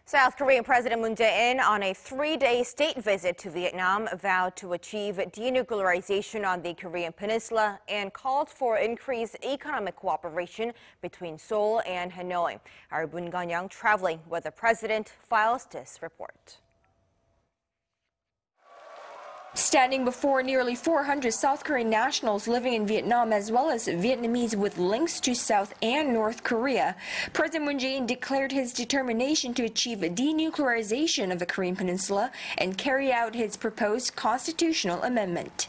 South Korean President Moon Jae-in, on a three-day state visit to Vietnam, vowed to achieve denuclearization on the Korean peninsula and called for increased economic cooperation between Seoul and Hanoi. Our Moon Gun-young traveling with the president files this report. Standing before nearly 400 South Korean nationals living in Vietnam, as well as Vietnamese with links to South and North Korea, President Moon Jae-in declared his determination to achieve denuclearization of the Korean peninsula and carry out his proposed constitutional amendment.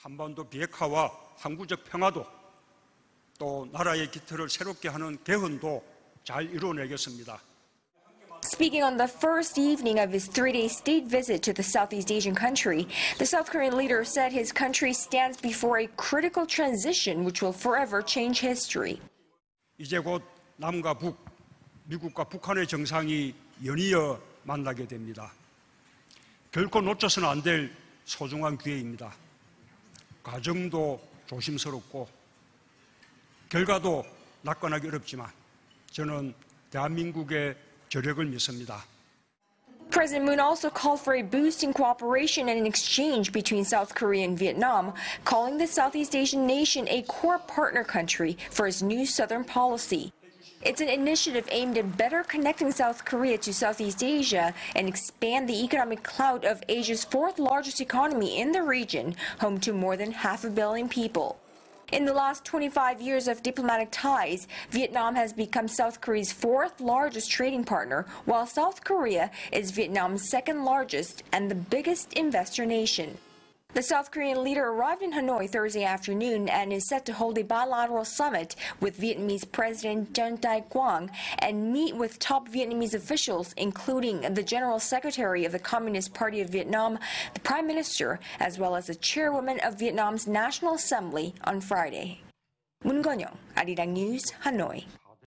한반도 비핵화와 항구적 평화도 또 나라의 기틀을 새롭게 하는 개헌도 잘 이루어내겠습니다. Speaking on the first evening of his three-day state visit to the Southeast Asian country, the South Korean leader said his country stands before a critical transition which will forever change history. 이제 곧 남과 북, 미국과 북한의 정상이 연이어 만나게 됩니다. 결코 놓쳐서는 안 될 소중한 기회입니다. 과정도 조심스럽고 결과도 낙관하기 어렵지만 저는 대한민국의 저력을 믿습니다. President Moon also called for a boost in cooperation and exchange between South Korea and Vietnam, calling the Southeast Asian nation a core partner country for its new Southern policy. It's an initiative aimed at better connecting South Korea to Southeast Asia and expand the economic clout of Asia's fourth largest economy in the region, home to more than 500 million people. In the last 25 years of diplomatic ties, Vietnam has become South Korea's fourth largest trading partner, while South Korea is Vietnam's second largest and the biggest investor nation. The South Korean leader arrived in Hanoi Thursday afternoon and is set to hold a bilateral summit with Vietnamese President Trần Đại Quang and meet with top Vietnamese officials, including the General Secretary of the Communist Party of Vietnam, the Prime Minister, as well as the Chairwoman of Vietnam's National Assembly on Friday. Moon Gun-young, Arirang News, Hanoi.